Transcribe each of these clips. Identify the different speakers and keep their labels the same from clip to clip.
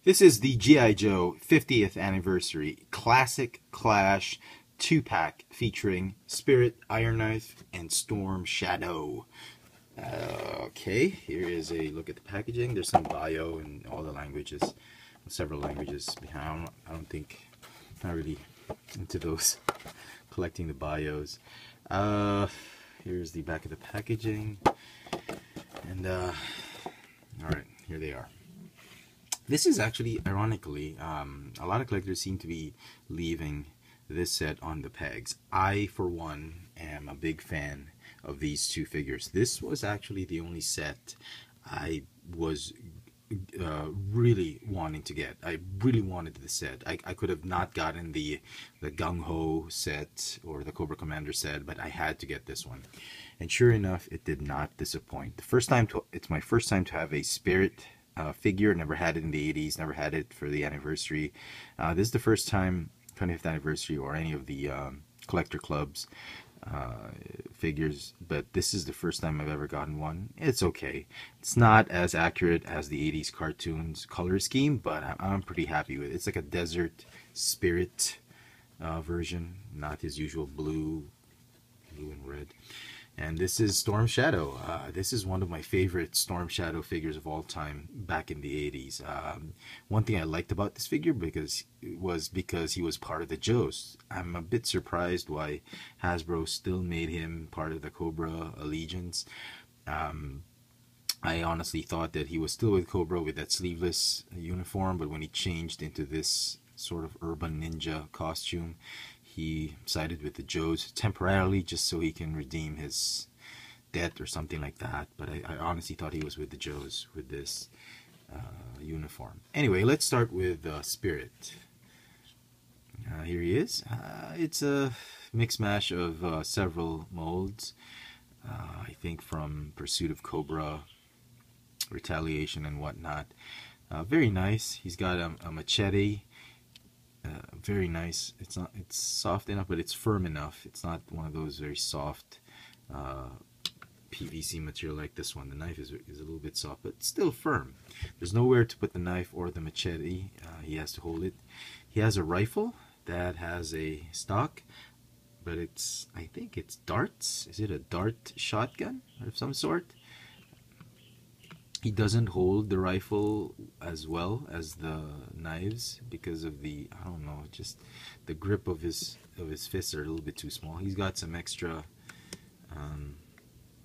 Speaker 1: This is the G.I. Joe 50th Anniversary Classic Clash 2-pack featuring Spirit, Iron Knife, and Storm Shadow. Okay, here is a look at the packaging. There's some bio in all the languages, several languages behind. I don't think, not really into those, collecting the bios. Here's the back of the packaging, and alright, here they are. This is actually, ironically, a lot of collectors seem to be leaving this set on the pegs. I, for one, am a big fan of these two figures. This was actually the only set I was really wanting to get. I really wanted the set. I could have not gotten the Gung Ho set or the Cobra Commander set, but I had to get this one. And sure enough, it did not disappoint. It's my first time to have a Spirit figure. Never had it in the 80s, never had it for the anniversary. This is the first time, 20th anniversary, or any of the collector clubs figures, but this is the first time I've ever gotten one. It's okay. It's not as accurate as the 80s cartoons color scheme, but I'm pretty happy with it. It's like a desert Spirit version, not his usual blue and red. And this is Storm Shadow. This is one of my favorite Storm Shadow figures of all time back in the 80s. One thing I liked about this figure because he was part of the Joes. I'm a bit surprised why Hasbro still made him part of the Cobra Allegiance. I honestly thought that he was still with Cobra with that sleeveless uniform, but when he changed into this sort of urban ninja costume, he sided with the Joes temporarily just so he can redeem his debt or something like that. But I honestly thought he was with the Joes with this uniform. Anyway, let's start with Spirit. Here he is. It's a mix mash of several molds. I think from Pursuit of Cobra, Retaliation, and whatnot. Very nice. He's got a machete. Very nice. It's soft enough, but it's firm enough. It's not one of those very soft PVC material like this one. The knife is a little bit soft, but still firm. There's nowhere to put the knife or the machete. He has to hold it. He has a rifle that has a stock, but I think it's darts. Is it a dart shotgun of some sort? He doesn't hold the rifle as well as the knives because of the, I don't know, just the grip of his fists are a little bit too small. He's got some extra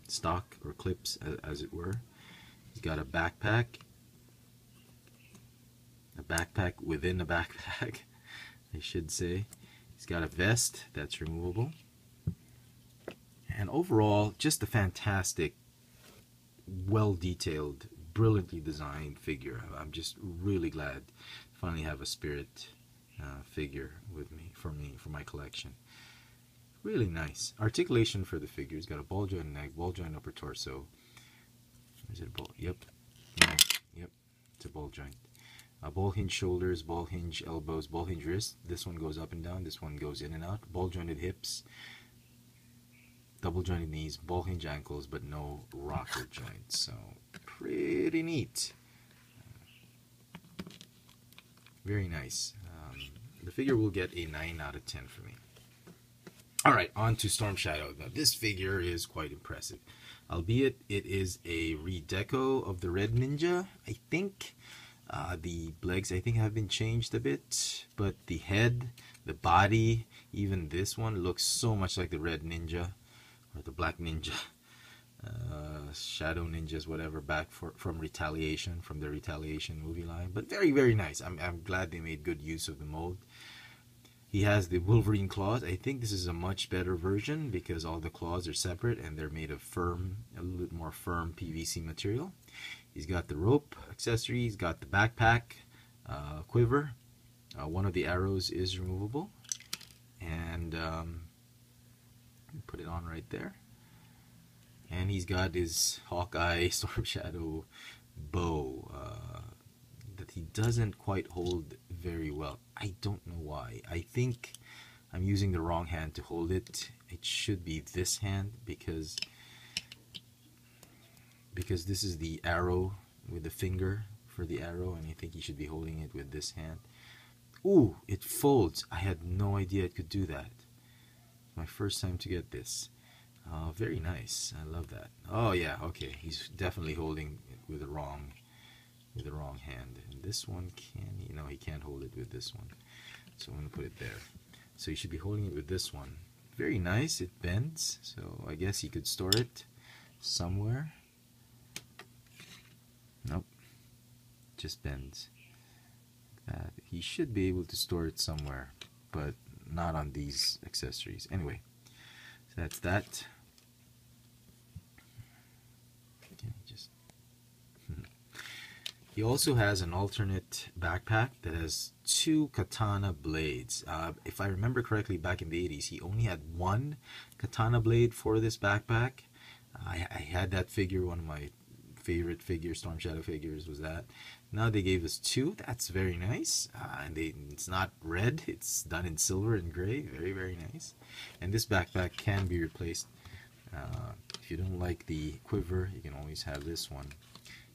Speaker 1: stock or clips, as it were. He's got a backpack within a backpack, I should say. He's got a vest that's removable. And overall, just a fantastic, well-detailed, brilliantly designed figure. I'm just really glad to finally have a Spirit figure with me for my collection. Really nice articulation for the figure. He's got a ball joint neck, ball joint upper torso. Is it a ball? Yep. No. Yep. It's a ball joint. Ball hinge shoulders, ball hinge elbows, ball hinge wrists. This one goes up and down. This one goes in and out. Ball jointed hips. Double jointed knees, ball hinge ankles, but no rocker joints. So pretty neat. Very nice. The figure will get a 9 out of 10 for me. Alright, on to Storm Shadow. Now this figure is quite impressive. Albeit it is a redeco of the Red Ninja. I think the legs I think have been changed a bit, but the head, the body, even this one looks so much like the Red Ninja. Or the Black Ninja, Shadow Ninjas, whatever, back from Retaliation, from the Retaliation movie line. But very, very nice. I'm glad they made good use of the mold. He has the Wolverine Claws. I think this is a much better version because all the claws are separate and they're made of a little bit more firm PVC material. He's got the rope accessory. He's got the backpack, quiver. One of the arrows is removable. And put it on right there. And he's got his Hawkeye Storm Shadow bow that he doesn't quite hold very well. I don't know why. I think I'm using the wrong hand to hold it. It should be this hand because this is the arrow with the finger for the arrow, and I think he should be holding it with this hand. Ooh, it folds. I had no idea it could do that. My first time to get this. Very nice. I love that. Oh yeah, okay. He's definitely holding it with the wrong hand. And this one he can't hold it with this one. So I'm gonna put it there. So you should be holding it with this one. Very nice. It bends. So I guess you could store it somewhere. Nope. Just bends. That he should be able to store it somewhere, but not on these accessories. Anyway, so that's that. He also has an alternate backpack that has 2 katana blades. If I remember correctly, back in the 80s, he only had 1 katana blade for this backpack. I had that figure. One of my favorite figures, Storm Shadow figures, was that. Now they gave us 2. That's very nice. And it's not red. It's done in silver and gray. Very, very nice. And this backpack can be replaced. If you don't like the quiver, you can always have this one.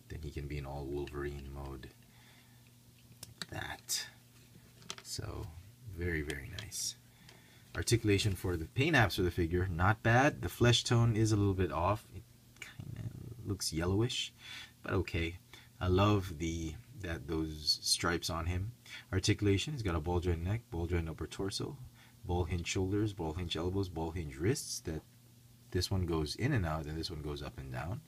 Speaker 1: Then he can be in all Wolverine mode. Like that. So, very, very nice. Articulation for the paint apps for the figure, not bad. The flesh tone is a little bit off. It kind of looks yellowish, but okay. I love those stripes on him. Articulation, he's got a ball joint neck, ball joint upper torso, ball hinge shoulders, ball hinge elbows, ball hinge wrists. This one goes in and out, and this one goes up and down.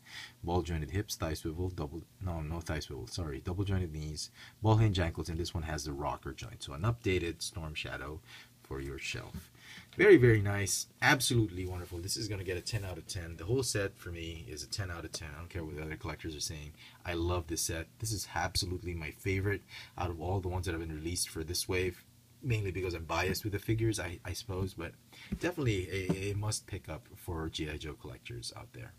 Speaker 1: Ball jointed hips, thigh swivel, no thigh swivel, sorry, double jointed knees, ball hinge ankles, and this one has the rocker joint. So an updated Storm Shadow for your shelf. Very, very nice. Absolutely wonderful. This is going to get a 10 out of 10. The whole set for me is a 10 out of 10. I don't care what the other collectors are saying. I love this set. This is absolutely my favorite out of all the ones that have been released for this wave. Mainly because I'm biased with the figures, I suppose, but definitely a must pick up for G.I. Joe collectors out there.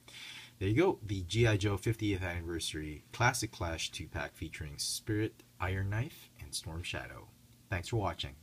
Speaker 1: There you go, the G.I. Joe 50th Anniversary Classic Clash 2-pack featuring Spirit, Iron Knife, and Storm Shadow. Thanks for watching.